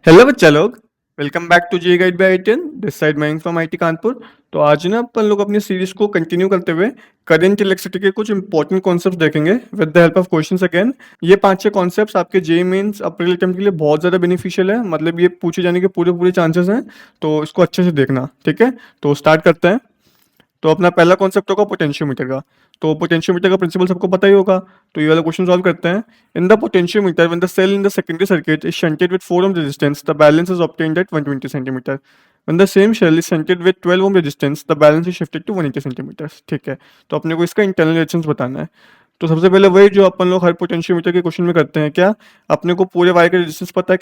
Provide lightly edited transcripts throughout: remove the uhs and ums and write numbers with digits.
Hello बच्चा लोग। Welcome back to JEE guide by आई10। This side Mayank from IIT Kanpur. तो आज ना अपन लोग अपनी सीरीज को कंटिन्यू करते हुए करंट इलेक्ट्रिसिटी के कुछ इंपॉर्टेंट कॉन्सेप्ट्स देखेंगे with the help of questions again. ये 5-6 कॉन्सेप्ट्स आपके जेईई मेंस अप्रैल अटेम्प्ट के लिए बहुत ज़्यादा बेनिफिशियल है, मतलब ये पूछे जाने के पूरे पूरे चांसेस हैं। तो इसको अच्छे से देखना, ठीक है। तो स्टार्ट करते हैं। तो अपना पहला कॉन्सेप्ट होगा पोटेंशियोमीटर का। तो पोटेंशियोमीटर का प्रिंसिपल सबको पता ही होगा। तो ये वाला क्वेश्चन सॉल्व करते हैं। In the potentiometer when the cell in the secondary circuit is shunted with 4 ohm resistance, the balance is obtained at 120 centimeter. When the same shell is shunted with 12 ohm resistance, the balance is shifted to 180 centimeters. ठीक है। तो अपने को इसका internal resistance बताना है। तो सबसे पहले वही जो अपन लोग हर पोटेंशियोमीटर के क्वेश्चन में करते हैं, क्या अपने को पूरे वायर का रेजिस्टेंस पता है,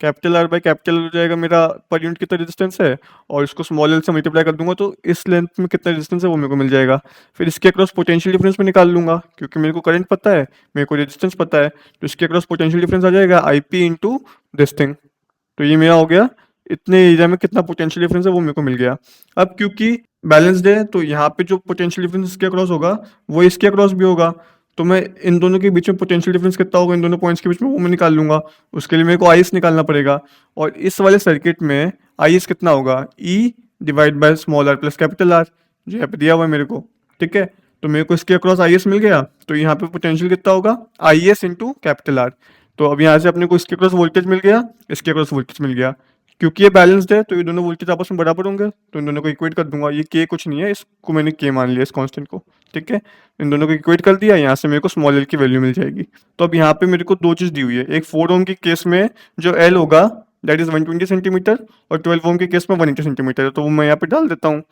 कैपिटल आर बाई कैपिटल हो जाएगा मेरा पर यूनिट कितना रेजिस्टेंस है, और इसको स्मॉल एल से मल्टीप्लाई कर दूंगा तो इस लेंथ में कितना रेजिस्टेंस है वो मेरे को मिल जाएगा। फिर इसके अक्रॉस पोटेंशियल डिफरेंस में निकाल लूंगा, क्योंकि मेरे को करंट पता है, मेरे को रेजिस्टेंस पता है, तो इसके अक्रॉस पोटेंशियल डिफरेंस आ जाएगा I P into this thing. तो ये मेरा हो गया, इतने एरिया में कितना पोटेंशियल डिफरेंस है वो मेरे को मिल गया। अब क्योंकि बैलेंस्ड है तो यहाँ पे जो पोटेंशियल डिफरेंस इसके अक्रॉस होगा वो इसके अक्रॉस भी होगा। तो मैं इन दोनों के बीच में पोटेंशियल डिफरेंस कितना होगा इन दोनों पॉइंट्स के बीच में वो मैं निकाल लूंगा। उसके लिए मेरे को आई एस निकालना पड़ेगा। और इस वाले सर्किट में आई एस कितना होगा, E divide by small R plus capital R, जो यहाँ पे दिया हुआ है मेरे को। ठीक है। तो मेरे को इसके अक्रॉस आई एस मिल गया। तो यहाँ पे पोटेंशियल कितना होगा, I S into capital R. तो अब यहाँ से अपने को इसके अक्रॉस वोल्टेज मिल गया, इसके अक्रॉस वोल्टेज मिल गया। क्योंकि ये बैलेंस्ड है तो ये दोनों वोल्टेज आपस में बराबर होंगे, तो इन दोनों को इक्वेट कर दूंगा। ये के कुछ नहीं है, इसको मैंने के मान लिया, इस कांस्टेंट को। ठीक है। इन दोनों को इक्वेट कर दिया, यहाँ से मेरे को स्मॉल एल की वैल्यू मिल जाएगी। तो अब यहाँ पे मेरे को दो चीज़ दी हुई है। एक 4 ओम के केस में जो एल होगा दैट इज 120 सेंटीमीटर, और 12 ओम के केस में 180 सेंटीमीटर। तो वो मैं यहाँ पे डाल देता हूँ।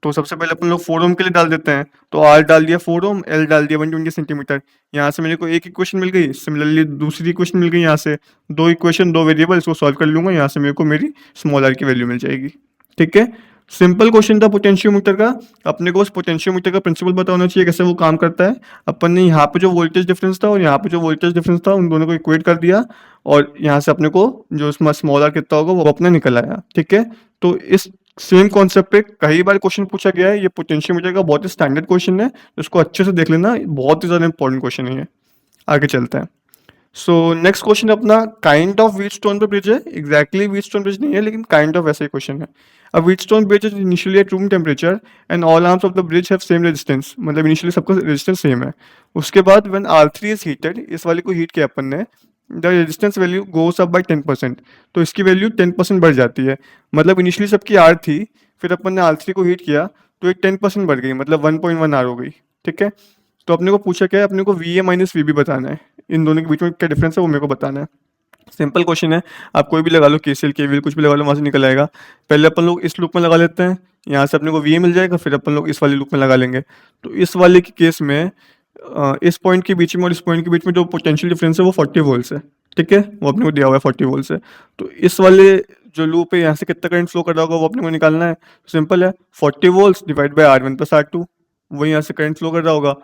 तो सबसे पहले अपन लोग 4 ओम के लिए डाल देते हैं। तो आर डाल दिया 4 ओम, एल डाल दिया 120 सेंटीमीटर। यहाँ से मेरे को एक इक्वेशन मिल गई, सिमिलरली दूसरी इक्वेशन मिल गई। यहाँ से दो इक्वेशन, दो वेरिएबल, इसको सॉल्व कर लूंगा। यहाँ से मेरे को मेरी स्मॉल आर की वैल्यू मिल जाएगी। ठीक है। सिंपल क्वेश्चन था पोटेंशियोमीटर का। अपने को उस पोटेंशियोमीटर का प्रिंसिपल पता होना चाहिए कैसे वो काम करता है। अपन ने यहाँ पे जो वोल्टेज डिफरेंस था और यहाँ पे जो वोल्टेज डिफरेंस था उन दोनों को इक्वेट कर दिया, और यहाँ से अपने को जो इसमें स्मॉल आर कितना होगा वो अपना निकल आया। ठीक है। तो इस सेम कॉन्सेप्ट पे कई बार क्वेश्चन पूछा गया है। ये पोटेंशियोमीटर का बहुत ही स्टैंडर्ड क्वेश्चन है, इसको अच्छे से देख लेना, बहुत ही ज़्यादा इंपॉर्टेंट क्वेश्चन है ये। आगे चलते हैं। सो नेक्स्ट क्वेश्चन अपना काइंड ऑफ व्हीटस्टोन पे ब्रिज है। एग्जैक्टली व्हीटस्टोन ब्रिज नहीं है, लेकिन काइंड ऑफ वैसा ही क्वेश्चन है। A Wheatstone bridge is initially at room temperature and all arms of the bridge have same resistance, मतलब इनिशियली सबका रेजिस्टेंस सेम है। उसके बाद व्हेन R3 इज हीटेड, इस वाले को हीट किया अपन ने, the resistance value goes up by 10%। तो इसकी वैल्यू 10% बढ़ जाती है। मतलब इनिशियली सबकी R थी, फिर अपन ने R3 को हीट किया तो ये 10% बढ़ गई, मतलब 1.1 R हो गई। ठीक है। तो अपने को पूछा क्या है, अपने को V A minus V B बताना है। इन दोनों के बीच में क्या डिफरेंस है वो मेरे को बताना है। सिंपल क्वेश्चन है, आप कोई भी लगा लो, केसीएल केवीएल कुछ भी लगा लो, वहाँ से निकल आएगा। पहले अपन लोग इस लूप में लगा लेते हैं, यहाँ से अपने को वी ए मिल जाएगा। फिर अपन लोग इस वाले लूप में लगा लेंगे। तो इस वाले के केस में इस पॉइंट के बीच में और इस पॉइंट के बीच में जो पोटेंशियल डिफरेंस है वो 40 वोल्ट्स है। ठीक है। वो अपने को दिया हुआ है 40 वोल्ट्स है। तो इस वाले जो लूप है यहाँ से कितना करंट फ्लो कर रहा होगा वो अपने को निकालना है। सिंपल है, 40 volts divide by R1 plus R2, वही यहाँ से करंट फ्लो कर रहा होगा।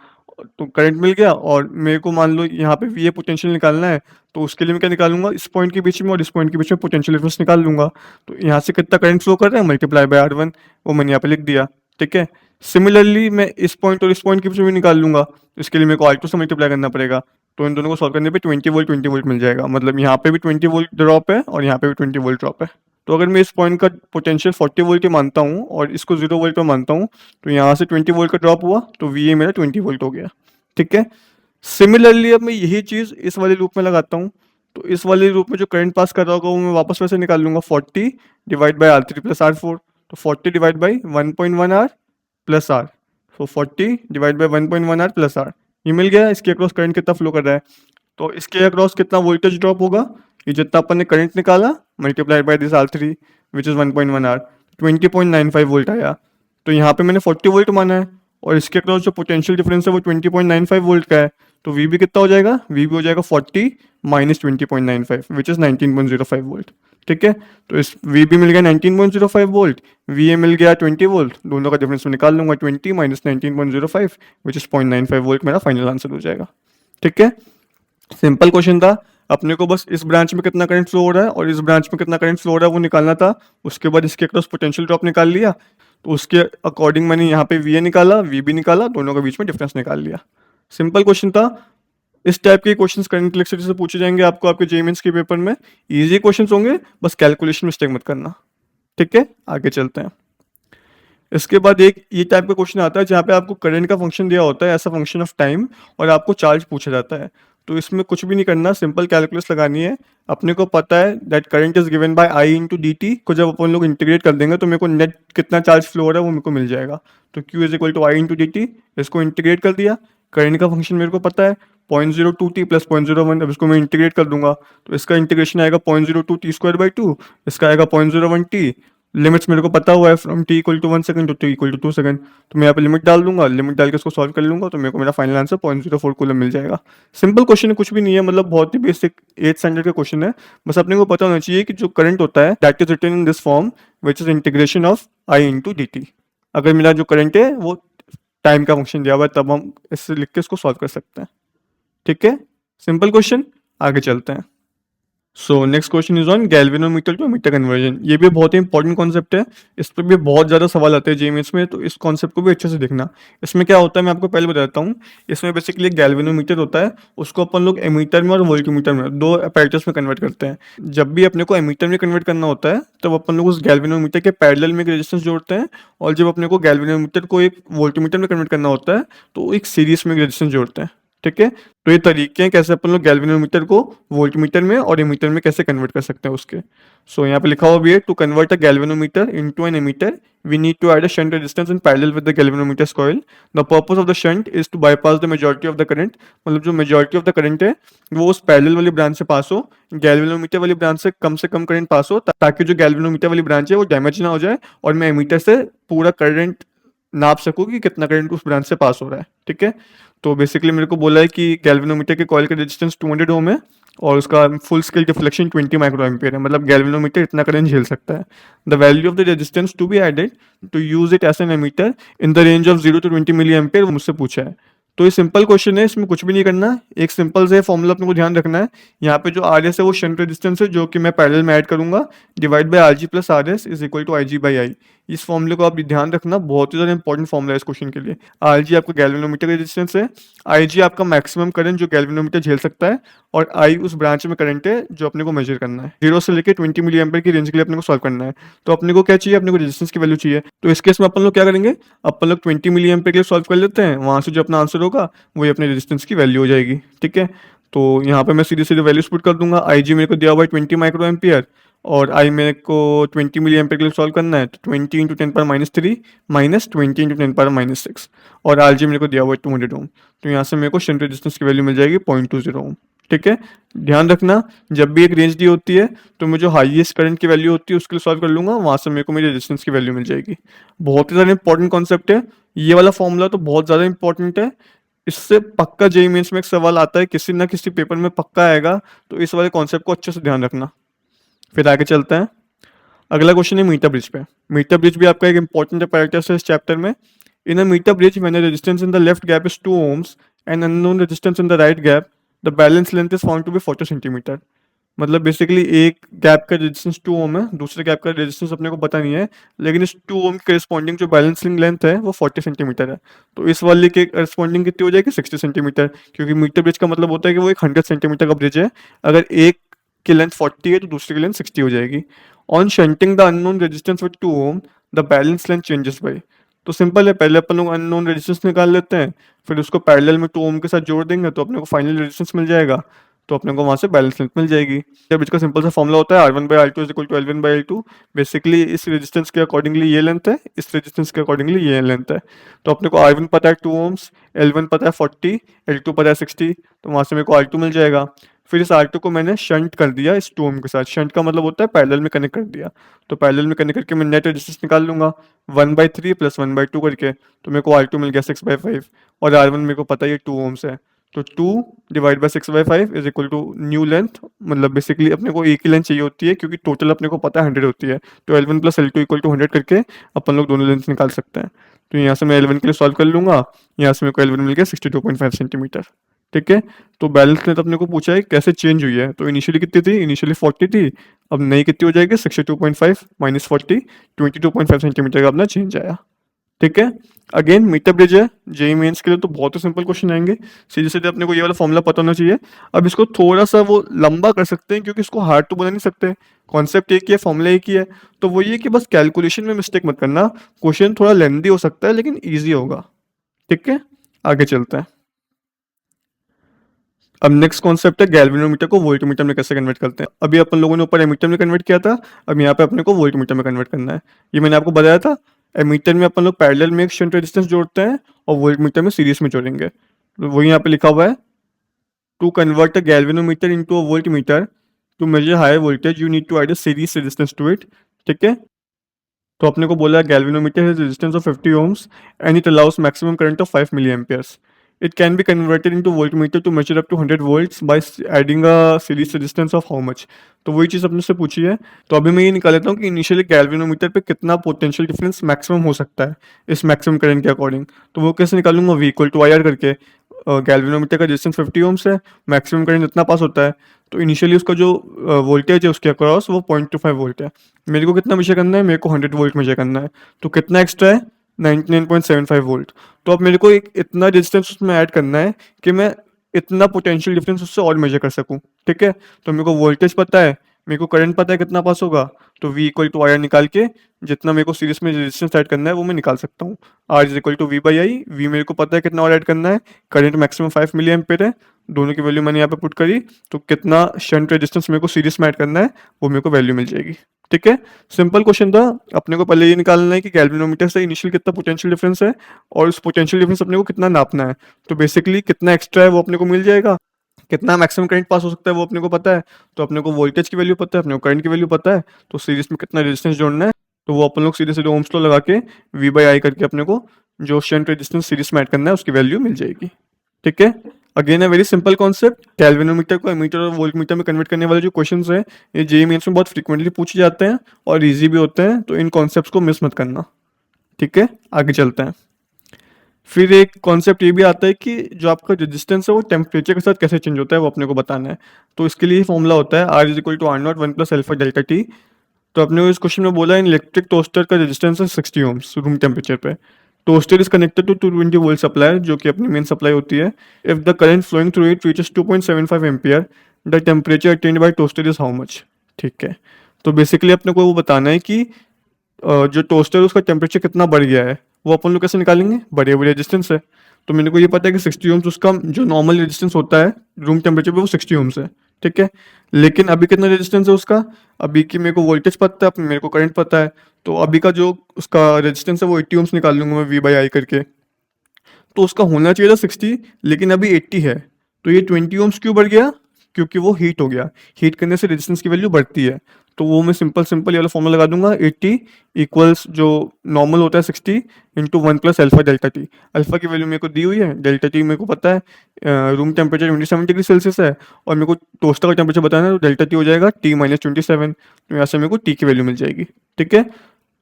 तो करंट मिल गया, और मेरे को मान लो यहाँ पे वी ए पोटेंशियल निकालना है। तो उसके लिए मैं क्या निकालूंगा, इस पॉइंट के बीच में और इस पॉइंट के बीच में पोटेंशियल डिफरेंस निकाल लूंगा। तो यहाँ से कितना करंट फ्लो कर रहा है मल्टीप्लाई बाय R1, वो मैंने यहाँ पे लिख दिया। ठीक है। सिमिलरली मैं इस पॉइंट और इस पॉइंट के बीच में भी निकाल लूंगा। इसके लिए मेरे को R2 से मल्टीप्लाई करना पड़ेगा। तो इन दोनों को सॉल्व करने पे 20 वोल्ट मिल जाएगा। मतलब यहाँ पे भी 20 वोल्ट ड्रॉप है और यहाँ पे भी 20 वोल्ट ड्रॉप है। तो अगर मैं इस पॉइंट का पोटेंशियल 40 वोल्ट ही मानता हूँ और इसको 0 वोल्ट पे मानता हूँ, तो यहाँ से 20 वोल्ट का ड्रॉप हुआ, तो वी ए मेरा 20 वोल्ट हो गया। ठीक है। सिमिलरली अब मैं यही चीज़ इस वाले लूप में लगाता हूँ। तो इस वाले लूप में जो करंट पास कर रहा होगा वो मैं वापस वैसे निकाल लूंगा, 40 divide by R3 plus R4। तो 40 divide by 1.1 R plus R, तो 40 divide by 1.1 R plus R, ये मिल गया। इसके अक्रॉस करंट कितना फ्लो कर रहा है, तो इसके अक्रॉस कितना वोल्टेज ड्रॉप होगा, ये जितना अपन ने करंट निकाला multiplied by this R3 which is 1.1 R, 20.95 volt आया। तो यहाँ पे मैंने 40 वोल्ट माना है, और इसके अक्रॉस जो पोटेंशियल डिफरेंस है वो 20.95 वोल्ट का है। तो वी भी कितना हो जाएगा, वी भी हो जाएगा 40 माइनस 20.95 विच इज़ 19.05 वोल्ट। ठीक है। तो इस वी भी मिल गया 19.05 वोल्ट, वी ए मिल गया 20 वोल्ट, दोनों का डिफरेंस में निकाल लूंगा, 20 माइनस 19.05 विच इज़ 0.95 वोल्ट मेरा फाइनल आंसर हो जाएगा। ठीक है। सिंपल क्वेश्चन था। अपने को बस इस ब्रांच में कितना करंट फ्लो हो रहा है और इस ब्रांच में कितना करंट फ्लो हो रहा है वो निकालना था। उसके बाद इसके अक्रॉस पोटेंशियल ड्रॉप निकाल लिया। तो उसके अकॉर्डिंग मैंने यहाँ पे वी ए निकाला, वी बी निकाला, दोनों के बीच में डिफरेंस निकाल लिया। सिंपल क्वेश्चन था, इस टाइप के क्वेश्चंस करंट इलेक्ट्रिसिटी से पूछे जाएंगे आपको आपके जेईई मेंस के पेपर में। इजी क्वेश्चंस होंगे, बस कैलकुलेशन मिस्टेक मत करना। ठीक है, आगे चलते हैं। इसके बाद एक ये टाइप का क्वेश्चन आता है जहाँ पे आपको करंट का फंक्शन दिया होता है as a function of time, और आपको चार्ज पूछा जाता है। तो इसमें कुछ भी नहीं करना, सिंपल कैलकुलस लगानी है। अपने को पता है that current is given by I into D T को जब अपन लोग इंटीग्रेट कर देंगे तो मेरे को नेट कितना चार्ज फ्लो हो रहा है वो मेरे को मिल जाएगा। तो Q is equal to I into D T, इसको इंटीग्रेट कर दिया। करंट का फंक्शन मेरे को पता है 0.02 प्लस 0.01, अब इसको मैं इंटीग्रेट कर दूंगा तो इसका इंटीग्रेशन आएगा 0.02 टी स्क्वायर बाई टू, इसका आएगा 0.01 टी। लिमिट्स मेरे को पता हुआ है from T equal to 1 second to T equal to 2 second, तो मैं यहाँ पे लिमिट डाल दूंगा, लिमिट डाल के इसको सॉल्व कर लूंगा तो मेरे को मेरा फाइनल आंसर 0.04 कूलम मिल जाएगा। सिंपल क्वेश्चन है, कुछ भी नहीं है, मतलब बहुत ही बेसिक 8th स्टैंडर्ड का क्वेश्चन है। बस अपने को पता होना चाहिए कि जो करंट होता है that is written in this form which is integration of I into D T. अगर मेरा जो करंट है वो टाइम का फंक्शन दिया हुआ है तब हम इससे लिख के इसको सॉल्व कर सकते हैं। ठीक है, सिंपल क्वेश्चन, आगे चलते हैं। So next question is on galvanometer to meter conversion. ये भी बहुत ही इंपॉर्टेंट कॉन्सेप्ट है, इस पर भी बहुत ज़्यादा सवाल आते हैं जेईई में, तो इस कॉन्सेप्ट को भी अच्छे से देखना। इसमें क्या होता है मैं आपको पहले बताता हूँ। इसमें बेसिकली एक गैल्वेनोमीटर होता है, उसको अपन लोग एमीटर में और वोल्टमीटर में दो अपैरेटस में कन्वर्ट करते हैं। जब भी अपने को एमीटर में कन्वर्ट करना होता है तब अपन लोग उस गैल्वेनोमीटर के पैरेलल में एक रेजिस्टेंस जोड़ते हैं, और जब अपने को गैल्वेनोमीटर को एक वोल्टमीटर में कन्वर्ट करना होता है तो एक सीरीज में एक रेजिस्टेंस जोड़ते हैं। ठीक है, तो ये तरीके हैं कैसे अपन लोग गैल्वेनोमीटर को वोल्टमीटर में और एमीटर में कैसे कन्वर्ट कर सकते हैं उसके। सो यहाँ पे लिखा हुआ भी है, to convert a galvanometer into an ammeter we need to add a shunt resistance in parallel with the galvanometer's coil. The purpose of the shunt is to bypass the majority of the current, मतलब जो majority of the current है वो उस parallel वाली branch से पास हो, galvanometer वाली branch से कम करंट पास हो, ताकि जो गैल्वेनोमीटर वाली ब्रांच है वो डैमेज ना हो जाए और मैं एमीटर से पूरा करंट नाप सकूँ कि कितना करंट उस ब्रांच से पास हो रहा है। ठीक है, तो बेसिकली मेरे को बोला है कि गैल्वेनोमीटर के कॉइल का रेजिस्टेंस 200 ओम है और उसका full scale deflection 20 micro ampere है, मतलब गैल्वेनोमीटर इतना करंट झेल सकता है। The value of the resistance to be added to use it as an ammeter in the range of 0 to 20 milli ampere मुझसे पूछा है। तो ये सिंपल क्वेश्चन है, इसमें कुछ भी नहीं करना, एक सिंपल से फॉर्मूला अपने को ध्यान रखना है। यहाँ पे जो आर एस है वो शंट रेजिस्टेंस है जो कि मैं पैरेलल में ऐड करूंगा, divide by R G plus R S is equal to I G by I. इस फॉर्मूले को आप ध्यान रखना, बहुत ही ज़्यादा इंपॉर्टेंट फॉर्मूला है इस क्वेश्चन के लिए। आर जी आपका गैल्वेनोमीटर का रेजिस्टेंस है, आई जी आपका मैक्सिमम करंट जो गैल्वेनोमीटर झेल सकता है, और आई उस ब्रांच में करंट है जो अपने को मेजर करना है। 0 से लेकर 20 मिली एम्पियर की रेंज के लिए अपने को सॉल्व करना है। तो अपने को क्या चाहिए, अपने को रेजिस्टेंस की वैल्यू चाहिए। तो इस केस में अपन लोग क्या करेंगे, अपन लोग 20 मिली एम्पियर के लिए सॉल्व कर लेते हैं, वहाँ से जो अपना आंसर होगा वही अपने रेजिस्टेंस की वैल्यू हो जाएगी। ठीक है, तो यहाँ पे मैं सीधे सीधे वैल्यूज पुट कर दूंगा। आई जी मेरे को दिया हुआ है 20 माइक्रो एम्पियर, और आई मेरे को 20 मिली एम्पियर के लिए सॉल्व करना है, तो 20 into 10 power minus 3 minus 20 into 10 power minus 6, और आर जी मेरे को दिया हुआ है 200 ओम। तो यहाँ से मेरे को शंट रेजिस्टेंस की वैल्यू मिल जाएगी 0.20 ओम। ठीक है, ध्यान रखना जब भी एक रेंज दी होती है तो मैं जो हाईएस्ट करंट की वैल्यू होती है उसके लिए सॉल्व कर लूंगा, वहाँ से मेरे को मेरी रेजिस्टेंस की वैल्यू मिल जाएगी। बहुत ही ज़्यादा इंपॉर्टेंट कॉन्सेप्ट है ये वाला फॉर्मूला, तो बहुत ज़्यादा इंपॉर्टेंट है। इससे पक्का जेईई मेंस में एक सवाल आता है, किसी ना किसी पेपर में पक्का आएगा, तो इस वाले कॉन्सेप्ट को अच्छे से ध्यान रखना। फिर आगे चलते हैं, अगला क्वेश्चन है मीटर ब्रिज पे। मीटर ब्रिज भी आपका एक इंपॉर्टेंट पैराग्राफ है इस चैप्टर में। In a metre bridge when the resistance in the left gap is 2 ohms and unknown resistance in the right gap, the balance length is found to be 40 centimetre. मतलब basically एक gap का resistance 2 ohm है, दूसरे gap का resistance अपने को पता नहीं है, लेकिन इस 2 ओम के करस्पॉन्डिंग जो बैलेंसिंग लेंथ है वो 40 सेंटीमीटर है। तो इस वाले के करस्पॉन्डिंग कितनी हो जाएगी, 60 सेंटीमीटर, क्योंकि मीटर ब्रिज का मतलब होता है कि वो एक 100 सेंटीमीटर का ब्रिज है। अगर एक की लेंथ 40 है तो दूसरी की लेंथ 60 हो जाएगी। On shunting the unknown resistance with 2 ohm the balance length changes by. तो सिंपल है, पहले अपन लोग अननोन रेजिस्टेंस निकाल लेते हैं, फिर उसको पैरेलल में 2 ओम के साथ जोड़ देंगे तो अपने को फाइनल रेजिस्टेंस मिल जाएगा, तो अपने को वहाँ से बैलेंस लेंथ मिल जाएगी। जब इसका सिंपल सा फॉर्मूला होता है R one by R two is equal to L one by L two. Basically इस रेजिस्टेंस के अकॉर्डिंगली ये लेंथ है, इस रेजिस्टेंस के अकॉर्डिंगली ये लेंथ है। तो अपने को आर वन पता है 2 ओम्स, एल वन पता है 40, एल टू पता है 60, तो वहाँ से मेरे को आर टू मिल जाएगा। फिर इस आर टू को मैंने शंट कर दिया इस 2 ओम के साथ, शंट का मतलब होता है पैरेलल में कनेक्ट कर दिया, तो पैरेलल में कनेक्ट करके मैं नेट रेजिस्टेंस निकाल लूंगा 1/3 प्लस 1/2 करके, तो मेरे को आर टू मिल गया 6/5, और आर वन मेरे को पता है ये 2 ओम्स है, तो 2 divide by 6/5 is equal to new length. मतलब बेसिकली अपने को एक ही लेंथ चाहिए होती है क्योंकि टोटल अपने को पता है 100 होती है, तो L1 plus L2 equal to 100 करके अपन लोग दोनों लेंथ निकाल सकते हैं। तो यहाँ से मैं L1 के लिए सॉल्व कर लूंगा, यहाँ से मेरे को L1 मिल गया 62.5 सेंटीमीटर। ठीक है, तो बैलेंस लेंथ अपने को पूछा है कैसे चेंज हुई है, तो इनिशियली कितनी थी, इनिशियली 40 थी, अब नई कितनी हो जाएगी 62.5 माइनस 40, 22.5 सेंटीमीटर का अपना चेंज आया। ठीक है। अगेन मीटर ब्रिज है, जेई मेंस के लिए तो बहुत ही सिंपल क्वेश्चन आएंगे, सीधे सीधे अपने को ये वाला फॉर्मूला पता होना चाहिए। अब इसको थोड़ा सा वो लंबा कर सकते हैं क्योंकि इसको हार्ड तो बना नहीं सकते, कॉन्सेप्ट एक ही है, फॉर्मूला एक ही है। तो वो ये कि बस कैलकुलेशन में मिस्टेक मत करना, क्वेश्चन थोड़ा लेंदी हो सकता है लेकिन ईजी होगा। ठीक है, आगे चलते हैं। अब नेक्स्ट कॉन्सेप्ट है गैल्वेनोमीटर को वोल्टमीटर में कैसे कन्वर्ट करते हैं। अभी अपन लोगों ने ऊपर एमीटर में कन्वर्ट किया था, अब यहाँ पे अपने को वोल्टमीटर में कन्वर्ट करना है। ये मैंने आपको बताया था, एमीटर में अपन लोग पैरेलल में एक शंट रेजिस्टेंस जोड़ते हैं और वोल्टमीटर में सीरीज में जोड़ेंगे। तो वही यहाँ पे लिखा हुआ है, to convert a galvanometer into a voltmeter to measure higher voltage you need to add a series resistance to it. ठीक है, तो अपने को बोला galvanometer has resistance of 50 ohms and it allows maximum current of 5 milliamperes. It can be converted into voltmeter to measure up to 100 volts by adding a series resistance of how much. तो वही चीज़ अपने से पूछी है। तो अभी मैं ये निकाल लेता हूँ कि इनिशियली गैल्वेनोमीटर पे कितना पोटेंशियल डिफरेंस मैक्सिमम हो सकता है इस मैक्सिमम करंट के अकॉर्डिंग। तो वो कैसे निकालूंगा, V equal to I R करके। गैल्वेनोमीटर का रेजिस्टेंस 50 ohms है, मैक्सिमम करंट इतना पास होता है, तो इनिशियली उसका जो वोल्टेज है उसके अक्रॉस वो 0.25 वोल्ट है। मेरे को कितना मेजर करना है, मेरे को 100 वोल्ट मेजर करना है, तो कितना एक्स्ट्रा है, 99.75 वोल्ट। तो अब मेरे को एक इतना रेजिस्टेंस उसमें ऐड करना है कि मैं इतना पोटेंशियल डिफरेंस उससे और मेजर कर सकूं। ठीक है, तो मेरे को वोल्टेज पता है, मेरे को करंट पता है कितना पास होगा, तो V equal to I R निकाल के जितना मेरे को सीरीज में रेजिस्टेंस ऐड करना है वो मैं निकाल सकता हूँ। R is equal to V by I, V मेरे को पता है कितना और ऐड करना है, करंट मैक्सिमम 5 मिली एम्पेयर है, दोनों की वैल्यू मैंने यहाँ पे पुट करी, तो कितना शंट रेजिस्टेंस मेरे को सीरीज में ऐड करना है वो मेरे को वैल्यू मिल जाएगी। ठीक है, सिंपल क्वेश्चन था। अपने को पहले ये निकालना है कि गैल्वेनोमीटर से इनिशियल कितना पोटेंशियल डिफरेंस है और उस पोटेंशियल डिफरेंस अपने को कितना नापना है। तो बेसिकली कितना एक्स्ट्रा है वो अपने को मिल जाएगा, कितना मैक्सिमम करंट पास हो सकता है वो अपने को पता है, तो अपने को वोल्टेज की वैल्यू पता है, अपने को करंट की वैल्यू पता है, तो सीरीज में कितना रेजिस्टेंस जोड़ना है, तो वो अपन लोग सीधे सीधे ओम्स लॉ लगा के V बाई आई करके अपने को जो शंट रेजिस्टेंस सीरीज में ऐड करना है उसकी वैल्यू मिल जाएगी। ठीक है, अगेन है वेरी सिंपल कॉन्सेप्ट। गैल्वेनोमीटर को एमीटर और वोल्टमीटर में कन्वर्ट करने वाले जो क्वेश्चंस हैं ये जेईई मेंस में बहुत फ्रीक्वेंटली पूछे जाते हैं और इजी भी होते हैं, तो इन कॉन्सेप्ट्स को मिस मत करना। ठीक है, आगे चलते हैं। फिर एक कॉन्सेप्ट ये भी आता है कि जो आपका रेजिस्टेंस है वो टेम्परेचर के साथ कैसे चेंज होता है वो अपने को बताना है। तो इसके लिए फॉर्मूला होता है R is equal to R not one plus alpha delta T. तो अपने को इस क्वेश्चन में बोला इन इलेक्ट्रिक टोस्टर का रेजिस्टेंस है 60 ohms रूम टेम्परेचर पे। Toaster is connected to 220 volt supply जो कि अपनी मेन सप्लाई होती है। If the current flowing through it reaches 2.75 ampere, the temperature attained by toaster is how much. ठीक है, तो बेसिकली अपने को वो बताना है कि जो टोस्टर है उसका टेम्परेचर कितना बढ़ गया है, वो अपन लोग कैसे निकालेंगे, बढ़े हुए रेजिस्टेंस है। तो मेरे को ये पता है कि 60 ohms उसका जो नॉर्मल रेजिस्टेंस होता है रूम टेम्परेचर पे वो 60 ohms है। ठीक है, लेकिन अभी कितना रेजिस्टेंस है उसका, अभी की मेरे को वोल्टेज पता है, मेरे को करंट पता है, तो अभी का जो उसका रेजिस्टेंस है वो 80 ohms निकाल लूंगा मैं V बाई आई करके। तो उसका होना चाहिए था 60, लेकिन अभी 80 है, तो ये 20 ohms क्यों बढ़ गया, क्योंकि वो हीट हो गया, हीट करने से रेजिस्टेंस की वैल्यू बढ़ती है। तो वो मैं सिंपल सिंपल ये वाला फॉर्मूला लगा दूंगा, 80 इक्वल्स जो नॉर्मल होता है 60 into one plus alpha delta T. Alpha की वैल्यू मेरे को दी हुई है, डेल्टा टी मेरे को पता है रूम टेम्परेचर 27 डिग्री सेल्सियस है, और मेरे को टोस्टर का टेम्परेचर बताना है, तो डेल्टा टी हो जाएगा T माइनस 27, तो यहाँ से मेरे को टी की वैल्यू मिल जाएगी। ठीक है,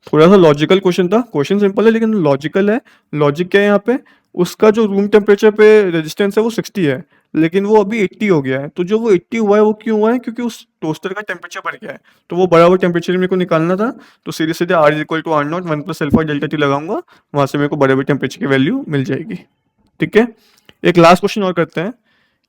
थोड़ा सा लॉजिकल क्वेश्चन था, क्वेश्चन सिंपल है लेकिन लॉजिकल है। लॉजिक क्या है यहाँ पे, उसका जो रूम टेम्परेचर पे रेजिस्टेंस है वो 60 है, लेकिन वो अभी 80 हो गया है। तो जो वो 80 हुआ है वो क्यों हुआ है, क्योंकि उस टोस्टर का टेम्परेचर बढ़ गया है, तो वो बड़ा हुआ टेम्परेचर मेरे को निकालना था। तो सीधे सीधे R is equal to R not one plus alpha delta T लगाऊंगा, वहां से मेरे को बड़े हुए टेम्परेचर की वैल्यू मिल जाएगी। ठीक है, एक लास्ट क्वेश्चन और करते हैं।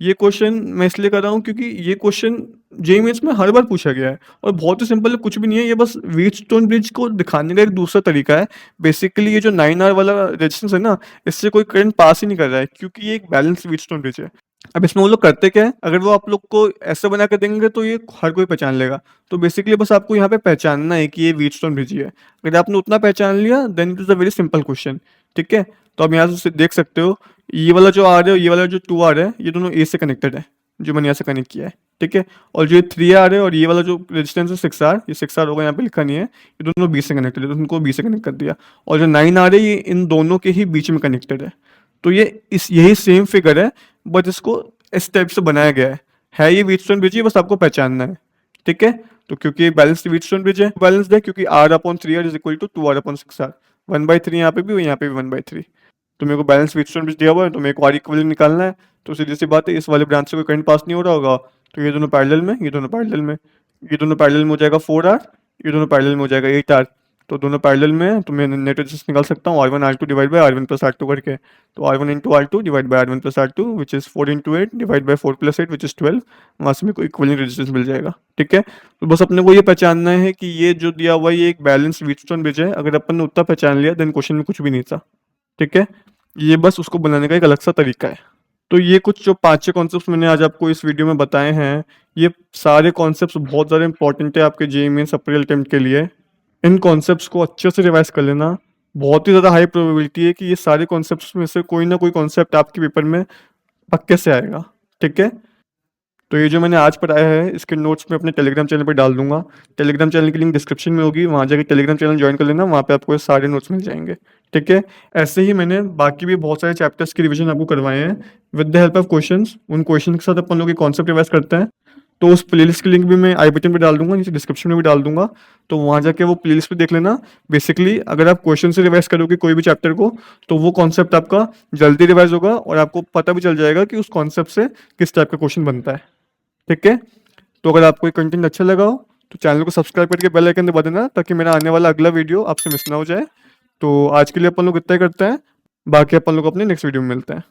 ये क्वेश्चन मैं इसलिए कर रहा हूँ क्योंकि ये क्वेश्चन जेईई मेंस में हर बार पूछा गया है और बहुत ही सिंपल है, कुछ भी नहीं है, ये बस व्हीटस्टोन ब्रिज को दिखाने का एक दूसरा तरीका है। बेसिकली ये जो 9R वाला रेजिस्टेंस है ना, इससे कोई करंट पास ही नहीं कर रहा है क्योंकि ये एक बैलेंस व्हीटस्टोन ब्रिज है। अब इसमें वो लोग करते क्या है, अगर वो आप लोग को ऐसे बना कर देंगे तो ये हर कोई पहचान लेगा। तो बेसिकली बस आपको यहाँ पे पहचानना है कि ये व्हीटस्टोन ब्रिज ही है। अगर आपने उतना पहचान लिया then it is a very simple question. ठीक है, तो आप यहाँ से देख सकते हो, ये वाला जो आर है और ये वाला जो 2R है ये दोनों ए से कनेक्टेड है, जो मैंने यहाँ से कनेक्ट किया है। ठीक है, और जो ये 3R है और ये वाला जो रेजिस्टेंस है 6R, ये 6R होगा, यहाँ पे लिखा नहीं है, ये दोनों बी से कनेक्टेड है, तो उनको बी से कनेक्ट कर दिया। और जो 9R है ये इन दोनों के ही बीच में कनेक्टेड है। तो ये इस यही सेम फिगर है, बट इसको इस टाइप से बनाया गया है ये व्हीटस्टोन ब्रिज ही, बस आपको पहचानना है। ठीक है, तो क्योंकि बैलेंस्ड व्हीटस्टोन ब्रिज है, बैलेंस्ड है क्योंकि R/3R is equal to 2R/6R, 1/3 यहाँ पे भी यहाँ पे भी 1/3। तो मेरे को बैलेंस व्हीटस्टोन ब्रिज दिया हुआ है, तो मेरे को R इक्विवेलेंट निकालना है। तो सीधी सी बात है, इस वाले ब्रांच से कोई करंट पास नहीं हो रहा होगा, तो ये दोनों पैरेलल में, ये दोनों पैरेलल में, ये दोनों पैरेलल में हो जाएगा 4R, ये दोनों पैरेलल में हो जाएगा 8R। तो दोनों पैरेलल में है, तो मैं नेट रेजिस्टेंस निकाल सकता हूँ R1 R2 divide by R1 plus R2 करके। तो R1 into R2 divide by R1 plus R2 which is 4 into 8 divide by 4 plus 8 which is 12। वहाँ से मेरे को इक्वलिंग रेजिस्टेंस मिल जाएगा। ठीक है, तो बस अपने को ये पहचानना है कि ये जो दिया हुआ है ये एक बैलेंस व्हीटस्टोन ब्रिज है। अगर अपन ने उतना पहचान लिया देन क्वेश्चन में कुछ भी नहीं था। ठीक है, ये बस उसको बनाने का एक अलग सा तरीका है। तो ये कुछ जो 5-6 कॉन्सेप्ट्स मैंने आज आपको इस वीडियो में बताए हैं, ये सारे कॉन्सेप्ट्स बहुत ज़्यादा इंपॉर्टेंट है आपके जेईई मेंस अप्रैल अटेम्प्ट के लिए। इन कॉन्सेप्ट्स को अच्छे से रिवाइज कर लेना। बहुत ही ज़्यादा हाई प्रोबेबिलिटी है कि ये सारे कॉन्सेप्ट्स में से कोई ना कोई कॉन्सेप्ट आपके पेपर में पक्के से आएगा। ठीक है, तो ये जो मैंने आज पढ़ाया है इसके नोट्स मैं अपने टेलीग्राम चैनल पर डाल दूंगा। टेलीग्राम चैनल की लिंक डिस्क्रिप्शन में होगी, वहाँ जाकर टेलीग्राम चैनल ज्वाइन कर लेना, वहाँ पे आपको ये सारे नोट्स मिल जाएंगे। ठीक है, ऐसे ही मैंने बाकी भी बहुत सारे चैप्टर्स की रिवीजन आपको करवाए हैं with the help of questions. उन क्वेश्चन के साथ अपन लोग कॉन्सेप्ट रिवाइज करते हैं। तो उस प्लेलिस्ट की लिंक भी मैं आई बटन पे डाल दूंगा, नीचे डिस्क्रिप्शन में भी डाल दूंगा। तो वहाँ जाके वो प्लेलिस्ट पे देख लेना। बेसिकली अगर आप क्वेश्चन से रिवाइज करोगे कोई भी चैप्टर को, तो वो कॉन्सेप्ट आपका जल्दी रिवाइज होगा और आपको पता भी चल जाएगा कि उस कॉन्सेप्ट से किस टाइप का क्वेश्चन बनता है। ठीक है, तो अगर आपको ये कंटेंट अच्छा लगा हो तो चैनल को सब्सक्राइब करके बेल आइकन दबा देना, ताकि मेरा आने वाला अगला वीडियो आपसे मिस ना हो जाए। तो आज के लिए अपन लोग इतना ही करते हैं, बाकी अपन लोग अपने नेक्स्ट वीडियो में मिलते हैं।